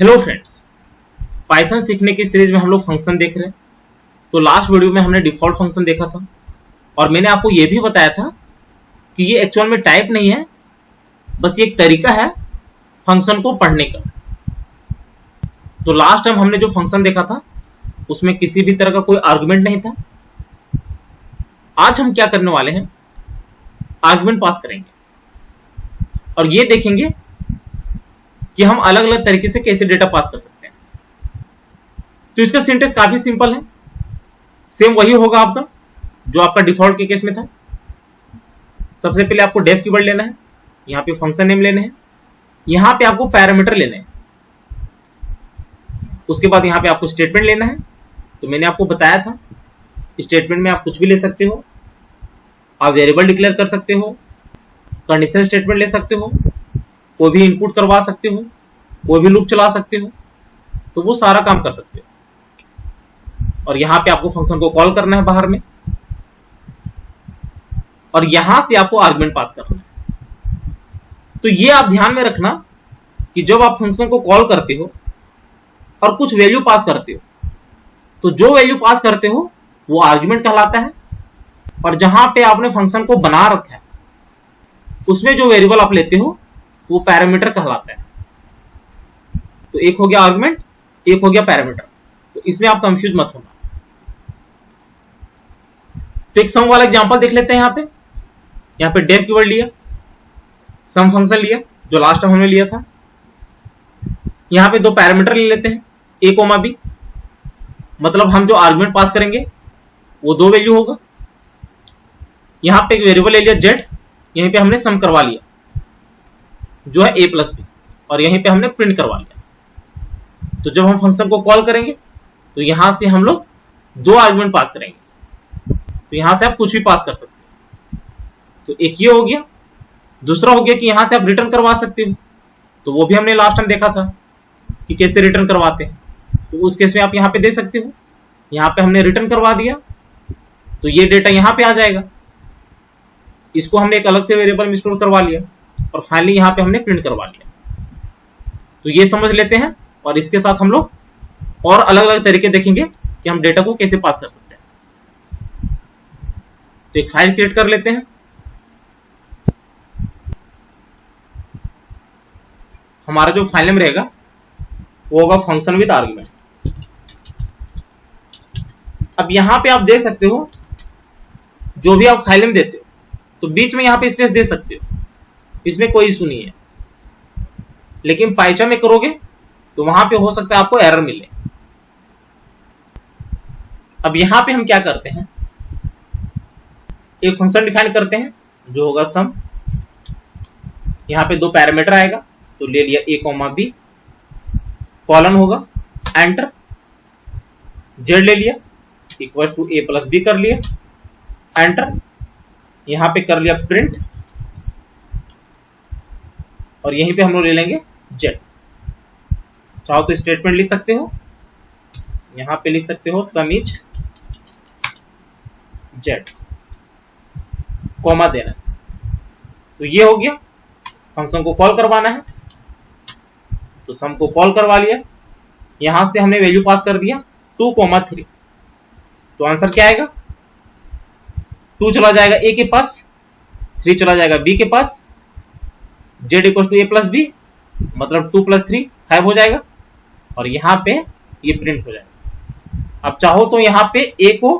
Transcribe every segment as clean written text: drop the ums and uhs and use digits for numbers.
Hello friends, Python सीखने की series में हम लोग फंक्शन देख रहे हैं। तो लास्ट वीडियो में हमने डिफॉल्ट फंक्शन देखा था और मैंने आपको यह भी बताया था कि ये एक्चुअल में टाइप नहीं है, बस ये एक तरीका है फंक्शन को पढ़ने का। तो लास्ट टाइम हमने जो फंक्शन देखा था उसमें किसी भी तरह का कोई आर्गुमेंट नहीं था। आज हम क्या करने वाले हैं, आर्गुमेंट पास करेंगे और ये देखेंगे कि हम अलग अलग तरीके से कैसे डेटा पास कर सकते हैं। तो इसका सिंटेक्स काफी सिंपल है, सेम वही होगा आपका जो आपका डिफॉल्ट के केस में था। सबसे पहले आपको डेफ कीवर्ड लेना है, यहाँ पे फंक्शन नेम लेने हैं, यहाँ पे आपको पैरामीटर लेने हैं, उसके बाद यहाँ पे आपको स्टेटमेंट लेना है। तो मैंने आपको बताया था स्टेटमेंट में आप कुछ भी ले सकते हो, आप वेरिएबल डिक्लेयर कर सकते हो, कंडीशन स्टेटमेंट ले सकते हो, कोई भी इनपुट करवा सकते हो, कोई भी लूप चला सकते हो, तो वो सारा काम कर सकते हो। और यहां पे आपको फंक्शन को कॉल करना है बाहर में और यहां से आपको आर्गुमेंट पास करना है। तो ये आप ध्यान में रखना कि जब आप फंक्शन को कॉल करते हो और कुछ वैल्यू पास करते हो, तो जो वैल्यू पास करते हो वो आर्गुमेंट कहलाता है और जहां पे आपने फंक्शन को बना रखा है उसमें जो वेरिएबल आप लेते हो वो पैरामीटर कहलाता है। तो एक हो गया आर्गुमेंट, एक हो गया पैरामीटर। तो इसमें आप कंफ्यूज मत होना। तो एक सम वाला एग्जांपल देख लेते हैं। यहाँ पे डेफ कीवर्ड लिया, सम फंक्शन लिया जो लास्ट टाइम हमने लिया था। यहाँ पे दो पैरामीटर ले लेते हैं, ए कोमा बी, मतलब हम जो आर्गुमेंट पास करेंगे वो दो वैल्यू होगा। यहाँ पे एक वेरिएबल ले लिया जेड, यहीं पे हमने सम करवा लिया जो है a प्लस बी, और यहीं पे हमने प्रिंट करवा लिया। तो जब हम फंक्शन को कॉल करेंगे तो यहां से हम लोग दो आर्गुमेंट पास करेंगे। तो यहां से आप कुछ भी पास कर सकते हो। तो एक ये हो गया। दूसरा हो गया कि यहां से आप रिटर्न करवा सकते हो, तो वो भी हमने लास्ट टाइम देखा था कि कैसे रिटर्न करवाते हैं। तो उस केस में आप यहां पे दे सकते हो। यहां पे हमने रिटर्न करवा दिया तो ये डेटा यहां पे आ जाएगा। इसको हमने एक अलग से वेरिएबल में स्टोर करवा लिया और फाइनली यहां पे हमने प्रिंट करवा लिया। तो ये समझ लेते हैं और इसके साथ हम लोग और अलग अलग तरीके देखेंगे कि हम डेटा को कैसे पास कर सकते हैं। तो एक फाइल क्रिएट कर लेते हैं। हमारा जो फाइल नेम रहेगा वो होगा फंक्शन विद आर्गुमेंट। अब यहां पे आप देख सकते हो जो भी आप फाइल नेम देते हो तो बीच में यहां पे स्पेस दे सकते हो, इसमें कोई इशू नहीं है। लेकिन पाइथन में करोगे तो वहां पे हो सकता है आपको एरर मिले। अब यहां पे हम क्या करते हैं, एक फंक्शन डिफाइन करते हैं जो होगा सम। यहां पे दो पैरामीटर आएगा, तो ले लिया a कोमा बी, कॉलन होगा, एंटर, जेड ले लिया equal to a plus B कर लिया, एंटर, यहां पे कर लिया प्रिंट और यहीं पे हम लोग ले लेंगे जेड। चाहो तो स्टेटमेंट लिख सकते हो, यहां पे लिख सकते हो सम इज जेड, कॉमा देना। तो ये हो गया, फंक्शन को कॉल करवाना है तो सम को कॉल करवा लिया। यहां से हमने वैल्यू पास कर दिया 2,3। तो आंसर क्या आएगा, 2 चला जाएगा a के पास, 3 चला जाएगा b के पास, z equal to a plus B, मतलब 2 प्लस 3 5 हो जाएगा और यहाँ पे ये प्रिंट हो जाएगा। अब चाहो तो यहाँ पे a को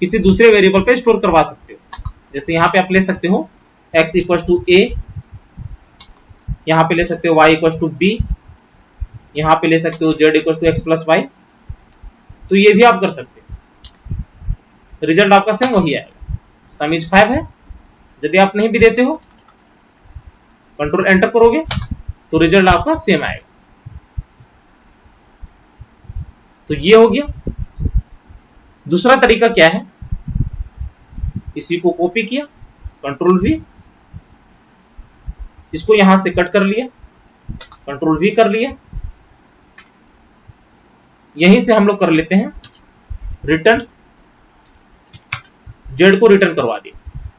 किसी दूसरे वेरिएबल पे स्टोर करवा सकते हो। जैसे यहाँ पे आप ले सकते हो x इक्वल टू a, यहाँ पे ले सकते हो y इक्वल टू b, यहाँ पे ले सकते हो z equal to x plus Y. तो ये भी आप कर सकते हो, रिजल्ट आपका सेम वही आएगा। सम इज 5 है। यदि आप नहीं भी देते हो, कंट्रोल एंटर करोगे तो रिजल्ट आपका सेम आएगा। तो ये हो गया। दूसरा तरीका क्या है, इसी को कॉपी किया, कंट्रोल वी, इसको यहां से कट कर लिया, कंट्रोल वी कर लिया। यहीं से हम लोग कर लेते हैं रिटर्न, जेड को रिटर्न करवा दिया।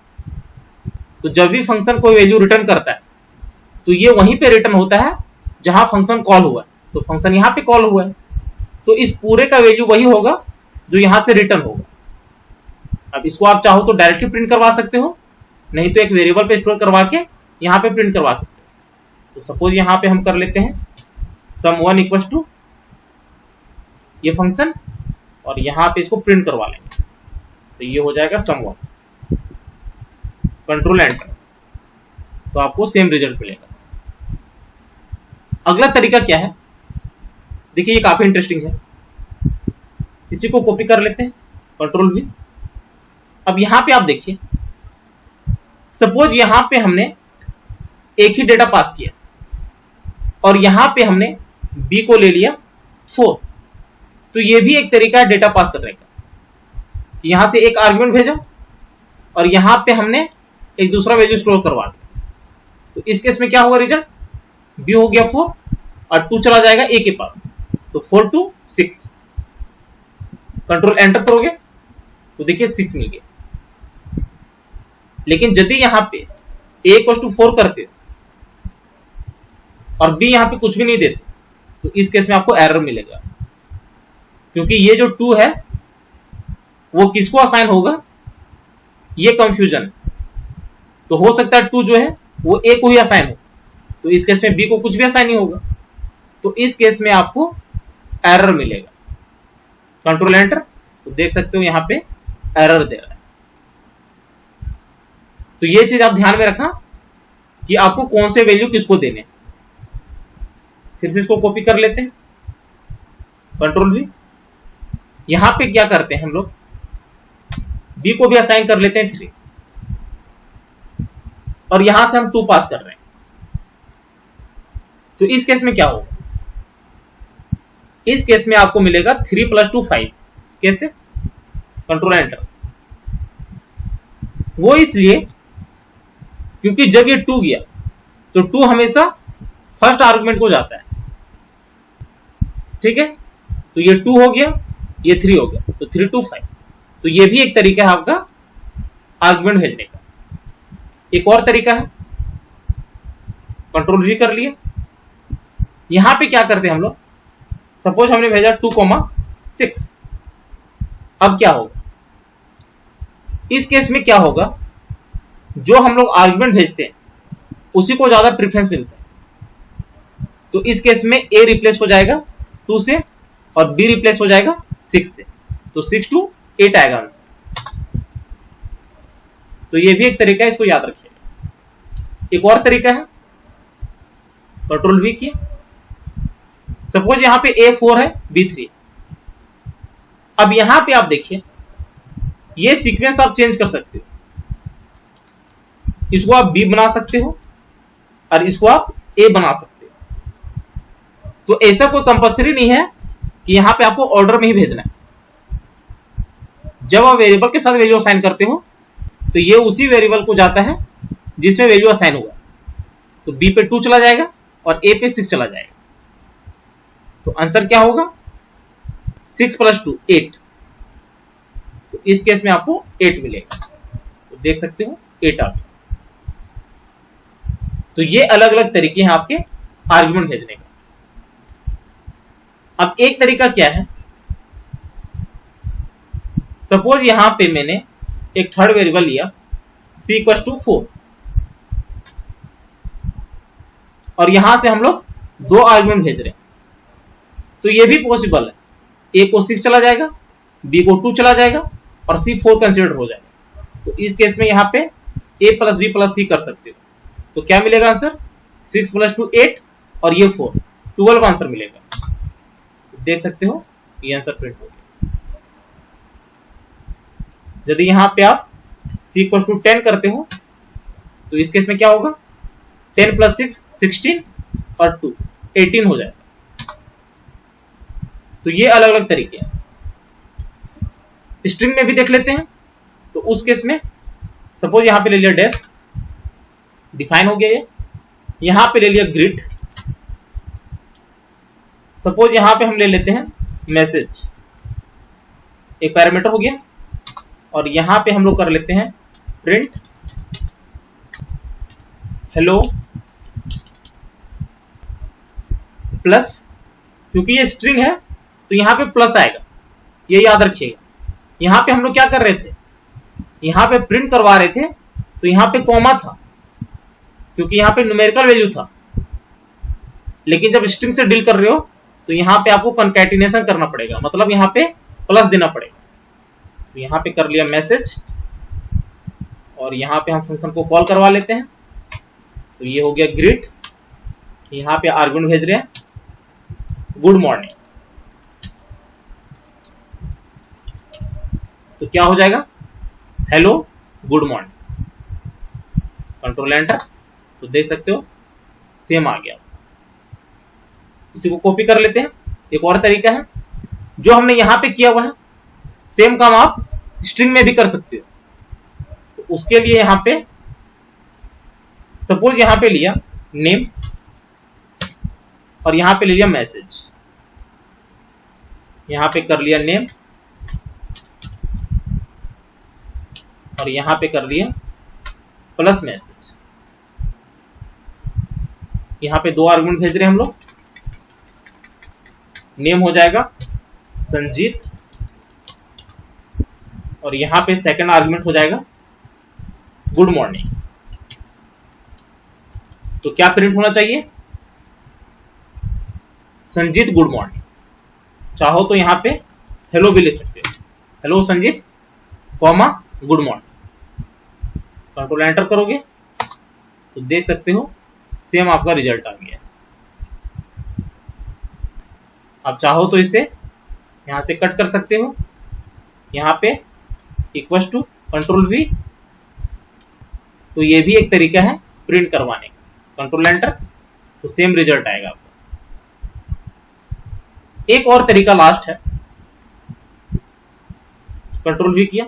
तो जब भी फंक्शन कोई वैल्यू रिटर्न करता है तो ये वहीं पे रिटर्न होता है जहां फंक्शन कॉल हुआ है। तो फंक्शन यहाँ पे कॉल हुआ है, तो इस पूरे का वैल्यू वही होगा जो यहां से रिटर्न होगा। अब इसको आप चाहो तो डायरेक्टली प्रिंट करवा सकते हो, नहीं तो एक वेरिएबल पे स्टोर करवा के यहाँ पे प्रिंट करवा सकते हो। तो सपोज यहाँ पे हम कर लेते हैं sum1 इक्वल टू ये फंक्शन, और यहाँ पे इसको प्रिंट करवा लेंगे, तो ये हो जाएगा sum1, कंट्रोल एंटर, तो आपको सेम रिजल्ट मिलेगा। अगला तरीका क्या है, देखिए ये काफी इंटरेस्टिंग है। इसी को कॉपी कर लेते हैं, कंट्रोल वी। अब यहां पे आप देखिए, सपोज यहां पे हमने एक ही डेटा पास किया और यहां पे हमने बी को ले लिया 4, तो ये भी एक तरीका है डेटा पास करने का। यहां से एक आर्गुमेंट भेजा और यहां पे हमने एक दूसरा वैल्यू स्टोर करवा दिया, तो इस केस में क्या होगा रिजल्ट, बी हो गया 4 और 2 चला जाएगा ए के पास, तो 4 to 6, कंट्रोल एंटर करोगे तो देखिए 6 मिल गया। लेकिन यदि यहां पे a इक्वल टू 4 करते और b यहां पे कुछ भी नहीं देते, तो इस केस में आपको एरर मिलेगा, क्योंकि ये जो 2 है वो किसको असाइन होगा, ये कंफ्यूजन है। तो हो सकता है 2 जो है वो a को ही असाइन हो, तो इस केस में b को कुछ भी असाइन नहीं होगा, तो इस केस में आपको एरर मिलेगा। कंट्रोल एंटर, तो देख सकते हो यहां पे एरर दे रहा है। तो ये चीज आप ध्यान में रखना कि आपको कौन से वैल्यू किसको देने। फिर से इसको कॉपी कर लेते हैं, कंट्रोल वी। यहां पे क्या करते हैं हम लोग, बी को भी असाइन कर लेते हैं 3, और यहां से हम 2 पास कर रहे हैं, तो इस केस में क्या होगा, इस केस में आपको मिलेगा 3 + 2 5। कैसे, कंट्रोल एंटर। वो इसलिए क्योंकि जब ये 2 गया तो 2 हमेशा फर्स्ट आर्गुमेंट को जाता है, ठीक है। तो ये 2 हो गया, ये 3 हो गया, तो 3 to 5। तो ये भी एक तरीका है आपका आर्गुमेंट भेजने का। एक और तरीका है, कंट्रोल वी कर लिया। यहां पे क्या करते हैं हम लोग, सपोज हमने भेजा 2,6। अब क्या होगा, इस केस में क्या होगा, जो हम लोग आर्गुमेंट भेजते हैं उसी को ज्यादा प्रेफरेंस मिलता है। तो इस केस में a रिप्लेस हो जाएगा 2 से और b रिप्लेस हो जाएगा 6 से, तो 6 to 8 आएगा आंसर। तो ये भी एक तरीका है, इसको याद रखिएगा। एक और तरीका है, कंट्रोल वी किया। सपोज यहां पे a 4 है, b 3। अब यहां पे आप देखिए, ये सीक्वेंस आप चेंज कर सकते हो, इसको आप b बना सकते हो और इसको आप a बना सकते हो। तो ऐसा कोई कंपल्सरी नहीं है कि यहां पे आपको ऑर्डर में ही भेजना है। जब आप वेरिएबल के साथ वैल्यू असाइन करते हो तो ये उसी वेरिएबल को जाता है जिसमें वैल्यू असाइन हुआ, तो b पे 2 चला जाएगा और a पे 6 चला जाएगा। तो आंसर क्या होगा, 6 + 2 8। तो इस केस में आपको 8 मिलेगा, तो देख सकते हो 8 आ गया। तो ये अलग अलग तरीके हैं आपके आर्गुमेंट भेजने का। अब एक तरीका क्या है, सपोज यहां पे मैंने एक थर्ड वेरिएबल लिया c इक्वल टू 4, और यहां से हम लोग 2 आर्गुमेंट भेज रहे हैं, तो ये भी पॉसिबल है, a को 6 चला जाएगा, b को 2 चला जाएगा और c 4 कंसीडर हो जाएगा। तो इस केस में यहां पे a + b + c कर सकते हो, तो क्या मिलेगा आंसर, 6 + 2 8 और ये 4 12 आंसर मिलेगा। तो देख सकते हो ये आंसर प्रिंट हो गया। यदि यहां पे आप c इक्वल टू 10 करते हो तो इस केस में क्या होगा, 10 + 6 16 और 2 18 हो जाएगा। तो ये अलग अलग तरीके हैं। स्ट्रिंग में भी देख लेते हैं, तो उस केस में सपोज यहां पे ले लिया डेफ, डिफाइन हो गया ये, यहां पे ले लिया ग्रिड। सपोज यहां पे हम ले लेते हैं मैसेज, एक पैरामीटर हो गया, और यहां पे हम लोग कर लेते हैं प्रिंट हेलो प्लस क्योंकि ये स्ट्रिंग है तो यहाँ पे प्लस आएगा, ये याद रखिएगा। यहाँ पे हम लोग क्या कर रहे थे, यहाँ पे प्रिंट करवा रहे थे तो यहाँ पे कॉमा था क्योंकि यहाँ पे न्यूमेरिकल वैल्यू था, लेकिन जब स्ट्रिंग से डील कर रहे हो तो यहाँ पे आपको कंकैटिनेशन करना पड़ेगा, मतलब यहाँ पे प्लस देना पड़ेगा। तो यहाँ पे कर लिया मैसेज और यहाँ पे हम फंक्शन को कॉल करवा लेते हैं। तो ये हो गया ग्रीट, यहाँ पे आर्गुमेंट भेज रहे हैं गुड मॉर्निंग। तो क्या हो जाएगा, hello good morning. Control enter, तो देख सकते हो सेम आ गया। इसी को कॉपी कर लेते हैं। एक और तरीका है, जो हमने यहां पे किया हुआ है सेम काम आप स्ट्रिंग में भी कर सकते हो। तो उसके लिए यहां पे सपोज यहां पे लिया नेम और यहां पे ले लिया मैसेज, यहां पे कर लिया नेम और यहां पे कर लिया प्लस मैसेज। यहां पे दो आर्गुमेंट भेज रहे हैं हम लोग, नेम हो जाएगा संजीत और यहां पे सेकंड आर्गुमेंट हो जाएगा गुड मॉर्निंग। तो क्या प्रिंट होना चाहिए, संजीत गुड मॉर्निंग। चाहो तो यहां पे हेलो भी ले सकते हो, hello Sanjeet comma good morning. Control enter करोगे तो देख सकते हो सेम आपका रिजल्ट आ गया। आप चाहो तो इसे यहां से कट कर सकते हो, यहां पे इक्वल टू कंट्रोल वी। तो ये भी एक तरीका है प्रिंट करवाने का। कंट्रोल एंटर, तो सेम रिजल्ट आएगा आपको। एक और तरीका लास्ट है, कंट्रोल वी किया।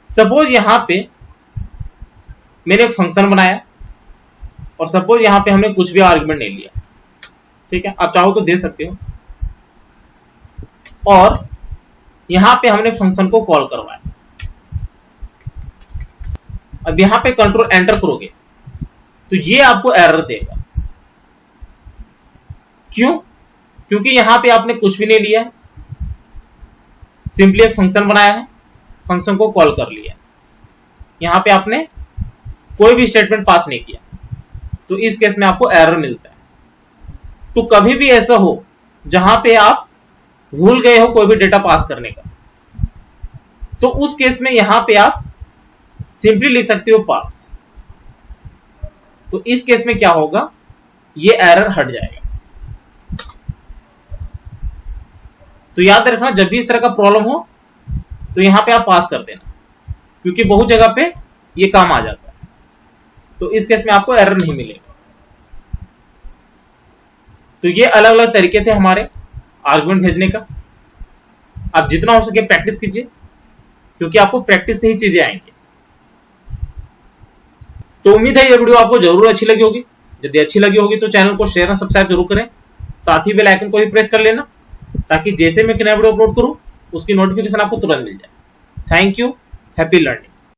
सपोज यहां पे मैंने एक फंक्शन बनाया और सपोज यहां पे हमने कुछ भी आर्गुमेंट नहीं लिया, ठीक है, आप चाहो तो दे सकते हो। और यहां पे हमने फंक्शन को कॉल करवाया। अब यहां पे कंट्रोल एंटर करोगे तो ये आपको एरर देगा। क्यों? क्योंकि यहां पे आपने कुछ भी नहीं लिया है, सिंपली एक फंक्शन बनाया है, फंक्शन को कॉल कर लिया। यहां पे आपने कोई भी स्टेटमेंट पास नहीं किया, तो इस केस में आपको एरर मिलता है। तो कभी भी ऐसा हो जहां पे आप भूल गए हो कोई भी डेटा पास करने का, तो उस केस में यहां पे आप सिंपली लिख सकते हो पास। तो इस केस में क्या होगा, ये एरर हट जाएगा। तो याद रखना, जब भी इस तरह का प्रॉब्लम हो तो यहां पे आप पास कर देना, क्योंकि बहुत जगह पे ये काम आ जाता है। तो इस केस में आपको एरर नहीं मिलेगा। तो ये अलग अलग तरीके थे हमारे आर्गुमेंट भेजने का। आप जितना हो सके प्रैक्टिस कीजिए, क्योंकि आपको प्रैक्टिस से ही चीजें आएंगी। तो उम्मीद है ये वीडियो आपको जरूर अच्छी लगी होगी। यदि अच्छी लगी होगी तो चैनल को शेयर और सब्सक्राइब जरूर करें, साथ ही बेल आइकन को भी प्रेस कर लेना, ताकि जैसे मैं नया वीडियो अपलोड करूं उसकी नोटिफिकेशन आपको तुरंत मिल जाए। Thank you, happy learning.